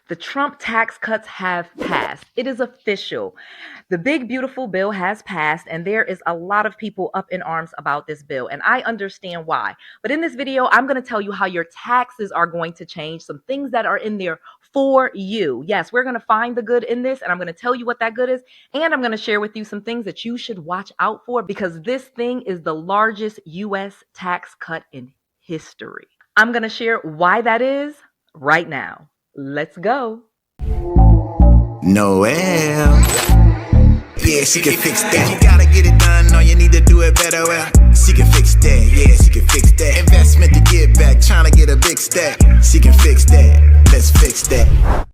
The Trump tax cuts have passed. It is official. The big, beautiful bill has passed, and there is a lot of people up in arms about this bill, and I understand why. But in this video, I'm going to tell you how your taxes are going to change, some things that are in there for you. Yes, we're going to find the good in this, and I'm going to tell you what that good is, and I'm going to share with you some things that you should watch out for because this thing is the largest U.S. tax cut in history. I'm going to share why that is right now. Let's go. Noelle. Yeah, she can fix that. You gotta get it done, or you need to do it better. Well, she can fix that. Yeah, she can fix that. Investment to get back, trying to get a big stack. She can fix that. Let's fix that.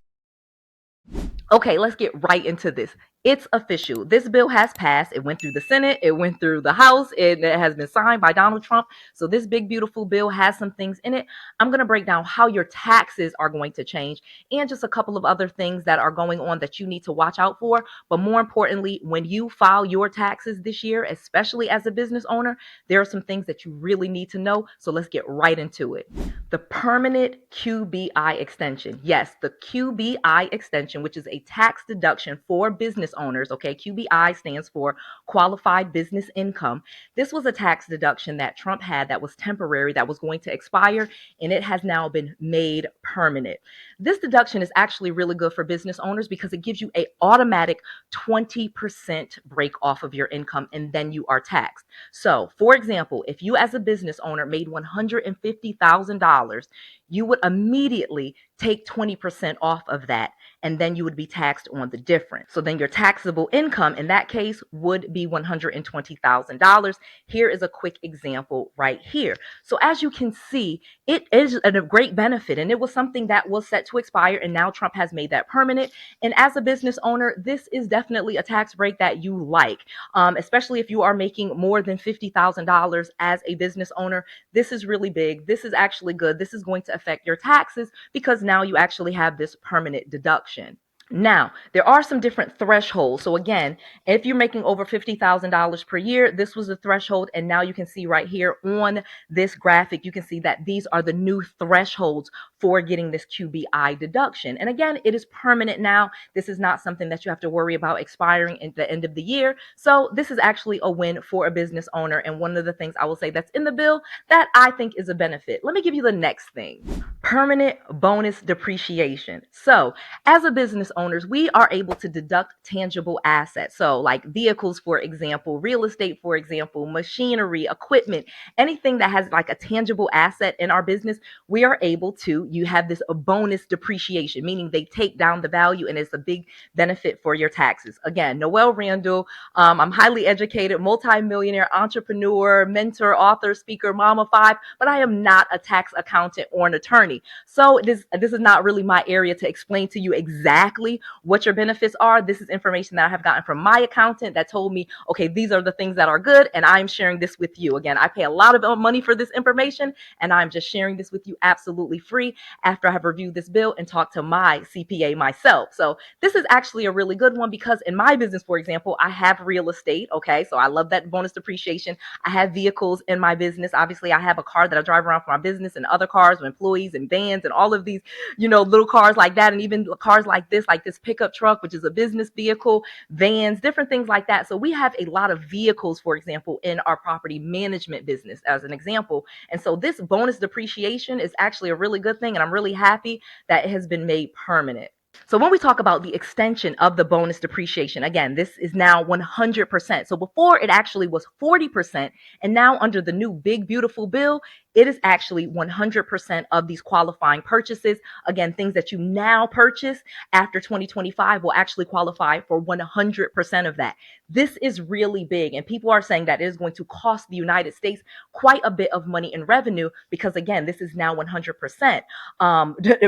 Okay, let's get right into this. It's official. This bill has passed. It went through the Senate. It went through the House. It has been signed by Donald Trump. So this big, beautiful bill has some things in it. I'm going to break down how your taxes are going to change and just a couple of other things that are going on that you need to watch out for. But more importantly, when you file your taxes this year, especially as a business owner, there are some things that you really need to know. So let's get right into it. The permanent QBI extension. Yes, the QBI extension, which is a tax deduction for business owners. Okay, QBI stands for qualified business income. This was a tax deduction that Trump had that was temporary, that was going to expire, and it has now been made permanent. This deduction is actually really good for business owners because it gives you an automatic 20% break off of your income, and then you are taxed. So, for example, if you as a business owner made $150,000, you would immediately take 20% off of that, and then you would be taxed on the difference. So then your taxable income in that case would be $120,000. Here is a quick example right here. So as you can see, it is a great benefit, and it was something that was set to expire, and now Trump has made that permanent. And as a business owner, this is definitely a tax break that you like, especially if you are making more than $50,000 as a business owner. This is really big. This is actually good. This is going to affect your taxes because now you actually have this permanent deduction. Now, there are some different thresholds. So again, if you're making over $50,000 per year, this was the threshold. And now you can see right here on this graphic, you can see that these are the new thresholds for getting this QBI deduction. And again, it is permanent now. This is not something that you have to worry about expiring at the end of the year. So this is actually a win for a business owner. And one of the things I will say that's in the bill that I think is a benefit. Let me give you the next thing. Permanent bonus depreciation. So as a business owners, we are able to deduct tangible assets. So like vehicles, for example, real estate, for example, machinery, equipment, anything that has like a tangible asset in our business, we are able to, you have this bonus depreciation, meaning they take down the value, and it's a big benefit for your taxes. Again, Noelle Randall, I'm highly educated, multimillionaire, entrepreneur, mentor, author, speaker, mom of five, but I am not a tax accountant or an attorney. So this is not really my area to explain to you exactly what your benefits are. This is information that I have gotten from my accountant that told me, okay, these are the things that are good, and I'm sharing this with you. Again, I pay a lot of money for this information, and I'm just sharing this with you absolutely free after I have reviewed this bill and talked to my CPA myself. So this is actually a really good one because in my business, for example, I have real estate. Okay, so I love that bonus depreciation. I have vehicles in my business. Obviously, I have a car that I drive around for my business, and other cars with employees and vans and all of these, little cars like that, and even cars like this pickup truck, which is a business vehicle, vans, different things like that. So we have a lot of vehicles, for example, in our property management business as an example. And so this bonus depreciation is actually a really good thing, and I'm really happy that it has been made permanent. So when we talk about the extension of the bonus depreciation, again, this is now 100%. So before it actually was 40%, and now under the new big, beautiful bill, it is actually 100% of these qualifying purchases. Again, things that you now purchase after 2025 will actually qualify for 100% of that. This is really big, and people are saying that it is going to cost the United States quite a bit of money in revenue because, again, this is now 100%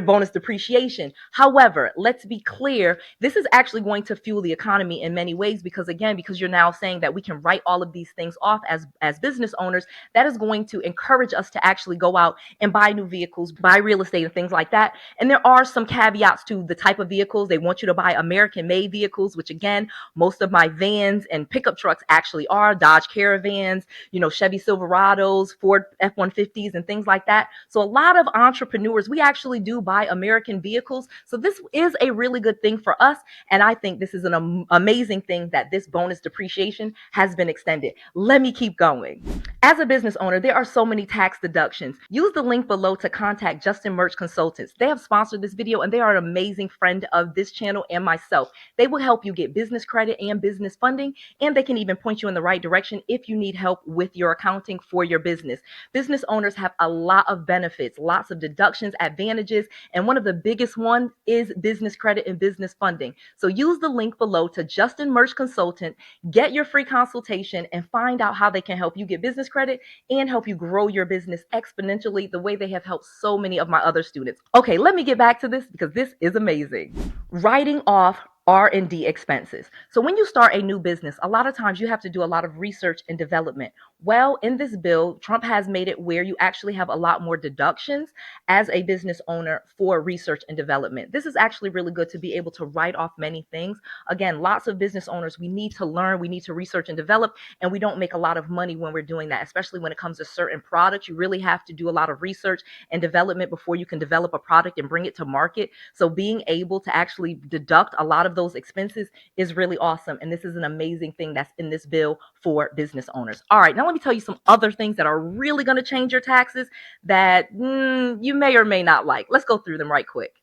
bonus depreciation. However, let's be clear, this is actually going to fuel the economy in many ways because, again, because you're now saying that we can write all of these things off as business owners, that is going to encourage us to actually go out and buy new vehicles, buy real estate and things like that. And there are some caveats to the type of vehicles. They want you to buy American-made vehicles, which again, most of my vans and pickup trucks actually are Dodge Caravans, Chevy Silverados, Ford F-150s, and things like that. So a lot of entrepreneurs, we actually do buy American vehicles. So this is a really good thing for us. And I think this is an amazing thing that this bonus depreciation has been extended. Let me keep going. As a business owner, there are so many tax deductions. Use the link below to contact 𝐁𝐮𝐬𝐢𝐥𝐝 Consultants. They have sponsored this video and they are an amazing friend of this channel and myself. They will help you get business credit and business funding, and they can even point you in the right direction if you need help with your accounting for your business. Business owners have a lot of benefits, lots of deductions, advantages, and one of the biggest ones is business credit and business funding. So use the link below to 𝐁𝐮𝐬𝐢𝐥𝐝 Consultant, get your free consultation, and find out how they can help you get business credit and help you grow your business exponentially the way they have helped so many of my other students. Okay, let me get back to this because this is amazing. Writing off R&D expenses. So when you start a new business, a lot of times you have to do a lot of research and development. Well, in this bill, Trump has made it where you actually have a lot more deductions as a business owner for research and development. This is actually really good to be able to write off many things. Again, lots of business owners, we need to learn, we need to research and develop, and we don't make a lot of money when we're doing that, especially when it comes to certain products. You really have to do a lot of research and development before you can develop a product and bring it to market. So being able to actually deduct a lot of those expenses is really awesome. And this is an amazing thing that's in this bill for business owners. All right, now let me tell you some other things that are really going to change your taxes that you may or may not like. Let's go through them right quick.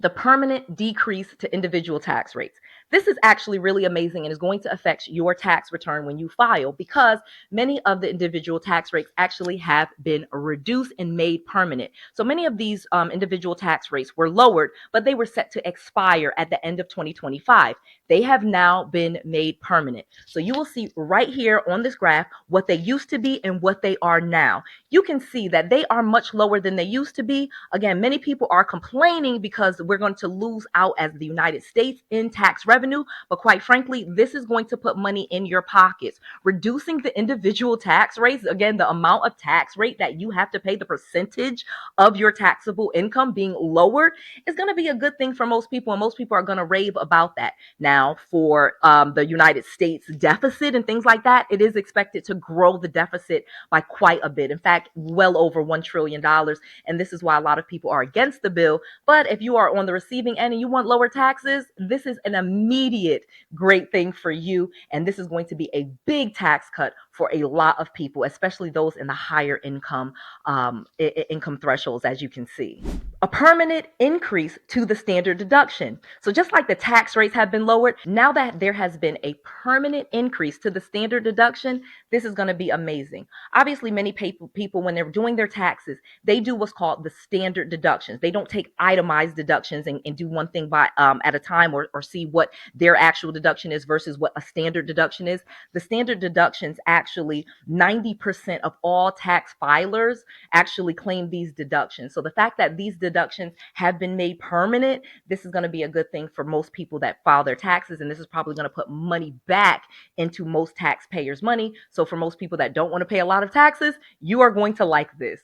The permanent decrease to individual tax rates. This is actually really amazing and is going to affect your tax return when you file, because many of the individual tax rates actually have been reduced and made permanent. So many of these individual tax rates were lowered, but they were set to expire at the end of 2025. They have now been made permanent. So you will see right here on this graph what they used to be and what they are now. You can see that they are much lower than they used to be. Again, many people are complaining because we're going to lose out as the United States in tax revenue. But quite frankly, this is going to put money in your pockets. Reducing the individual tax rates, again, the amount of tax rate that you have to pay, the percentage of your taxable income being lowered, is going to be a good thing for most people. And most people are going to rave about that. Now, for the United States deficit and things like that, it is expected to grow the deficit by quite a bit. In fact, well over $1 trillion. And this is why a lot of people are against the bill. But if you are on the receiving end and you want lower taxes, this is an immediate great thing for you. And this is going to be a big tax cut for a lot of people, especially those in the higher income thresholds, as you can see. A permanent increase to the standard deduction. So just like the tax rates have been lowered, now that there has been a permanent increase to the standard deduction, this is going to be amazing. Obviously, many people, when they're doing their taxes, they do what's called the standard deductions. They don't take itemized deductions and do one thing by at a time, or see what their actual deduction is versus what a standard deduction is. The standard deductions, actually 90% of all tax filers actually claim these deductions. So the fact that these deductions have been made permanent, this is going to be a good thing for most people that file their taxes, and this is probably going to put money back into most taxpayers' money. So for most people that don't want to pay a lot of taxes, you are going to like this.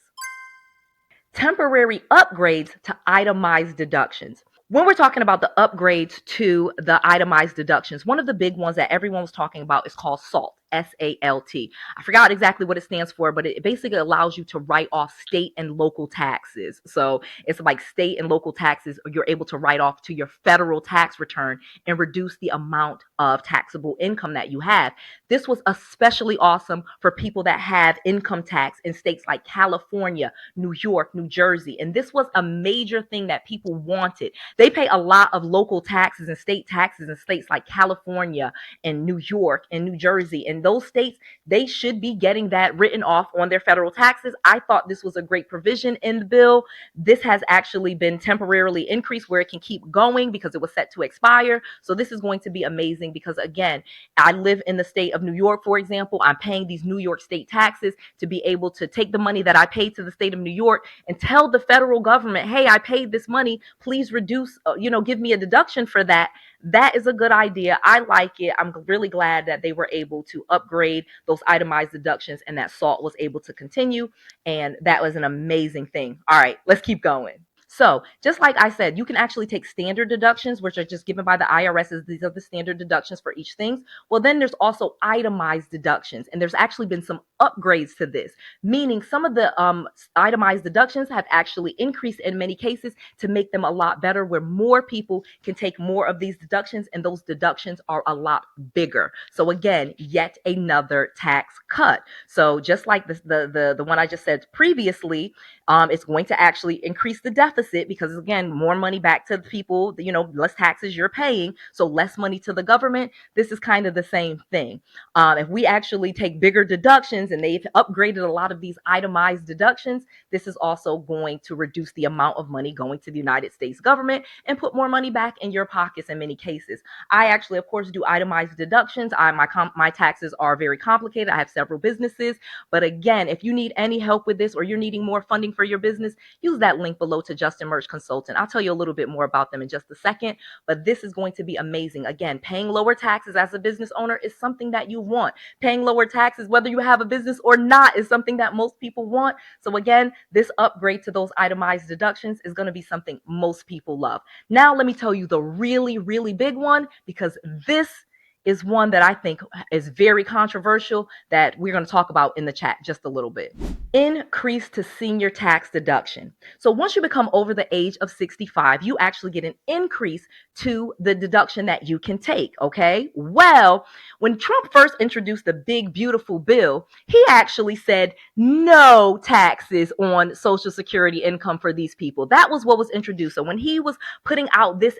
Temporary upgrades to itemized deductions. When we're talking about the upgrades to the itemized deductions, one of the big ones that everyone was talking about is called SALT. SALT. I forgot exactly what it stands for, but it basically allows you to write off state and local taxes. So it's like state and local taxes you're able to write off to your federal tax return and reduce the amount of taxable income that you have. This was especially awesome for people that have income tax in states like California, New York, New Jersey. And this was a major thing that people wanted. They pay a lot of local taxes and state taxes in states like California and New York and New Jersey. And those states, they should be getting that written off on their federal taxes. I thought this was a great provision in the bill. This has actually been temporarily increased where it can keep going because it was set to expire. So this is going to be amazing because, again, I live in the state of New York, for example. I'm paying these New York state taxes to be able to take the money that I paid to the state of New York and tell the federal government, hey, I paid this money. Please reduce, give me a deduction for that. That is a good idea. I like it. I'm really glad that they were able to upgrade those itemized deductions, and that SALT was able to continue. And that was an amazing thing. All right, let's keep going. So just like I said, you can actually take standard deductions, which are just given by the IRS. These are the standard deductions for each thing. Well, then there's also itemized deductions, and there's actually been some upgrades to this, meaning some of the itemized deductions have actually increased in many cases to make them a lot better, where more people can take more of these deductions, and those deductions are a lot bigger. So again, yet another tax cut. So just like the one I just said previously, it's going to actually increase the deficit because, again, more money back to the people, less taxes you're paying, so less money to the government. This is kind of the same thing. If we actually take bigger deductions, and they've upgraded a lot of these itemized deductions, this is also going to reduce the amount of money going to the United States government and put more money back in your pockets in many cases. I actually, of course, do itemized deductions. My taxes are very complicated. I have several businesses. But again, if you need any help with this, or you're needing more funding for your business, use that link below to 𝐁𝐮𝐬𝐢𝐺 Consultant. I'll tell you a little bit more about them in just a second, but this is going to be amazing. Again, paying lower taxes as a business owner is something that you want. Paying lower taxes, whether you have a business or not, is something that most people want. So again, this upgrade to those itemized deductions is going to be something most people love. Now, let me tell you the really, really big one, because this is one that I think is very controversial that we're going to talk about in the chat just a little bit. Increase to senior tax deduction. So once you become over the age of 65, you actually get an increase to the deduction that you can take, okay? Well, when Trump first introduced the big, beautiful bill, he actually said no taxes on Social Security income for these people. That was what was introduced. So when he was putting out this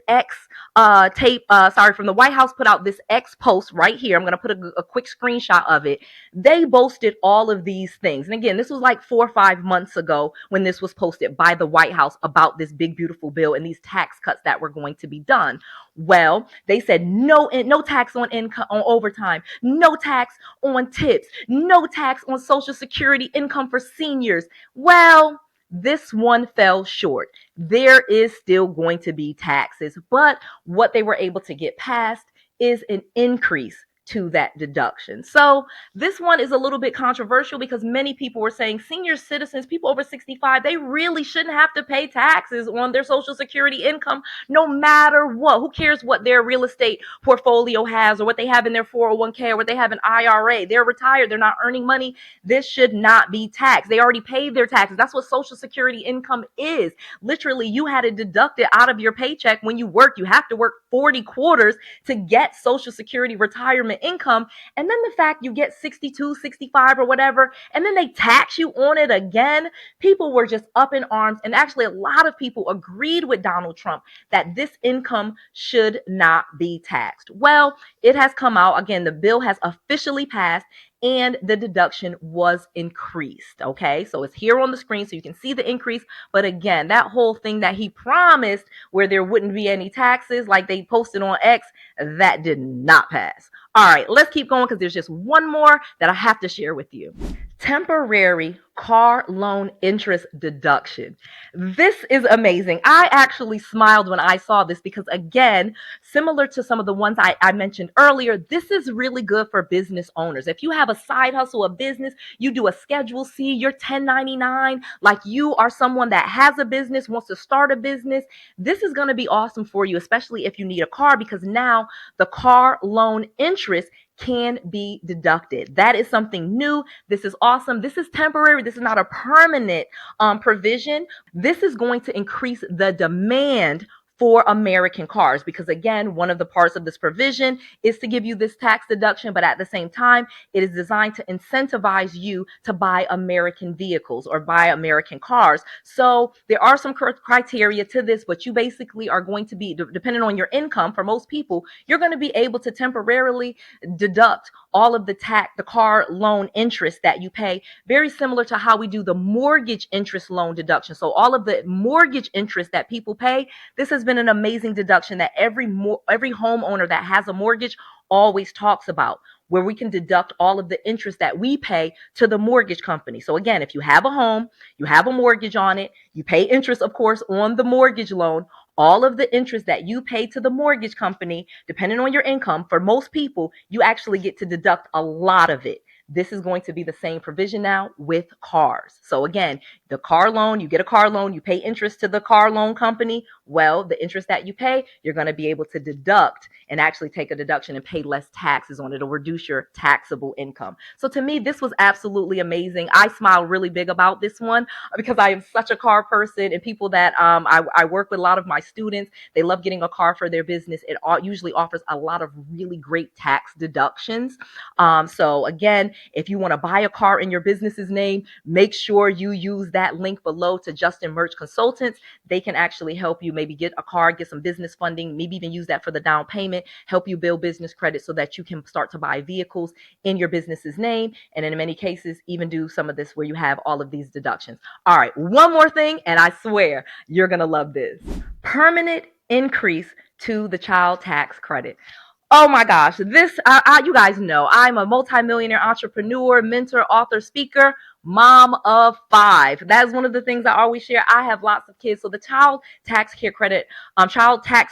from the White House put out this X post right here. I'm going to put a quick screenshot of it. They boasted all of these things. And again, this was like 4 or 5 months ago when this was posted by the White House about this big, beautiful bill and these tax cuts that were going to be done. Well, they said no tax on income, on overtime, no tax on tips, no tax on Social Security income for seniors. Well, this one fell short. There is still going to be taxes, but what they were able to get past is an increase to that deduction. So this one is a little bit controversial because many people were saying senior citizens, people over 65, they really shouldn't have to pay taxes on their Social Security income no matter what. Who cares what their real estate portfolio has, or what they have in their 401k, or what they have in IRA? They're retired. They're not earning money. This should not be taxed. They already paid their taxes. That's what Social Security income is. Literally, you had it deducted out of your paycheck when you work. You have to work 40 quarters to get Social Security retirement income. And then the fact you get 62, 65 or whatever, and then they tax you on it again. People were just up in arms. And actually, a lot of people agreed with Donald Trump that this income should not be taxed. Well, it has come out. Again, the bill has officially passed, and the deduction was increased. Okay, so it's here on the screen so you can see the increase. But again, that whole thing that he promised where there wouldn't be any taxes, like they posted on X, that did not pass. All right, let's keep going because there's just one more that I have to share with you. Temporary car loan interest deduction. This is amazing. I actually smiled when I saw this because, again, similar to some of the ones I mentioned earlier, this is really good for business owners. If you have a side hustle, a business, you do a Schedule C, you're 1099, like you are someone that has a business, wants to start a business, this is going to be awesome for you, especially if you need a car, because now the car loan interest can be deducted. That is something new. This is awesome. This is temporary. This is not a permanent provision. This is going to increase the demand for American cars because, again, one of the parts of this provision is to give you this tax deduction, but at the same time, it is designed to incentivize you to buy American vehicles or buy American cars. So there are some criteria to this, but you basically are going to be, depending on your income, for most people, you're going to be able to temporarily deduct all of the car loan interest that you pay, very similar to how we do the mortgage interest loan deduction. So all of the mortgage interest that people pay, this has been an amazing deduction that every homeowner that has a mortgage always talks about, where we can deduct all of the interest that we pay to the mortgage company. So again, if you have a home, you have a mortgage on it, you pay interest, of course, on the mortgage loan, all of the interest that you pay to the mortgage company, depending on your income, for most people, you actually get to deduct a lot of it. This is going to be the same provision now with cars. So again, the car loan, you get a car loan, you pay interest to the car loan company. Well, the interest that you pay, you're going to be able to deduct and actually take a deduction and pay less taxes on it. It'll reduce your taxable income. So to me, this was absolutely amazing. I smile really big about this one because I am such a car person, and people that I work with, a lot of my students, they love getting a car for their business. It usually offers a lot of really great tax deductions. So again, if you want to buy a car in your business's name, make sure you use that link below to 𝐁𝐮𝐬𝐢𝐺𝐝 Consultants. They can actually help you maybe get a car, get some business funding, maybe even use that for the down payment, help you build business credit so that you can start to buy vehicles in your business's name. And in many cases, even do some of this where you have all of these deductions. All right, one more thing, and I swear you're going to love this. Permanent increase to the child tax credit. Oh my gosh, this, you guys know, I'm a multimillionaire entrepreneur, mentor, author, speaker, mom of 5. That's one of the things I always share. I have lots of kids. So the child tax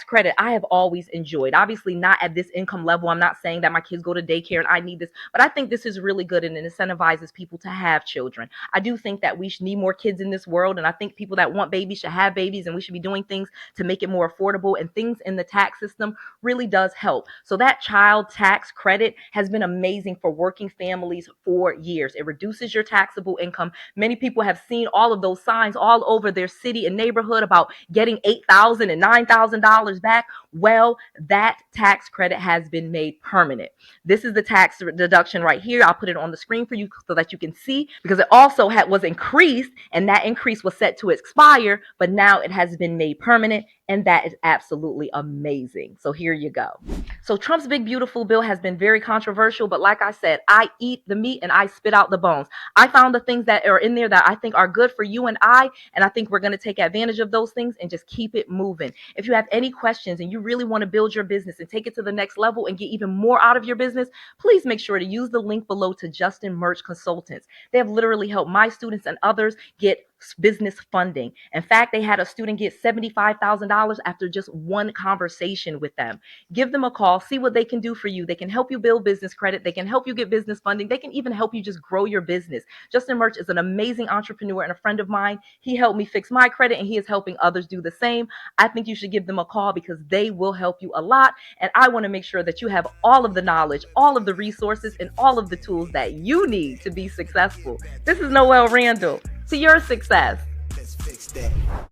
credit, I have always enjoyed. Obviously not at this income level. I'm not saying that my kids go to daycare and I need this, but I think this is really good and it incentivizes people to have children. I do think that we need more kids in this world. And I think people that want babies should have babies, and we should be doing things to make it more affordable, and things in the tax system really does help. So that child tax credit has been amazing for working families for years. It reduces your taxable income. Many people have seen all of those signs all over their city and neighborhood about getting $8,000 and $9,000 back. Well, that tax credit has been made permanent. This is the tax deduction right here. I'll put it on the screen for you so that you can see, because it also was increased, and that increase was set to expire, but now it has been made permanent, and that is absolutely amazing. So here you go. So Trump's big beautiful bill has been very controversial, but like I said, I eat the meat and I spit out the bones. I found the things that are in there that I think are good for you and I think we're going to take advantage of those things and just keep it moving. If you have any questions and you really want to build your business and take it to the next level and get even more out of your business, please make sure to use the link below to 𝐁𝐮𝐬𝐢𝐺𝐝 Consultants. They have literally helped my students and others get business funding. In fact, they had a student get $75,000 after just one conversation with them. Give them a call, see what they can do for you. They can help you build business credit. They can help you get business funding. They can even help you just grow your business. 𝐁𝐮𝐬𝐢𝐺𝐝 is an amazing entrepreneur and a friend of mine. He helped me fix my credit, and he is helping others do the same. I think you should give them a call because they will help you a lot. And I want to make sure that you have all of the knowledge, all of the resources, and all of the tools that you need to be successful. This is Noelle Randall. To your success.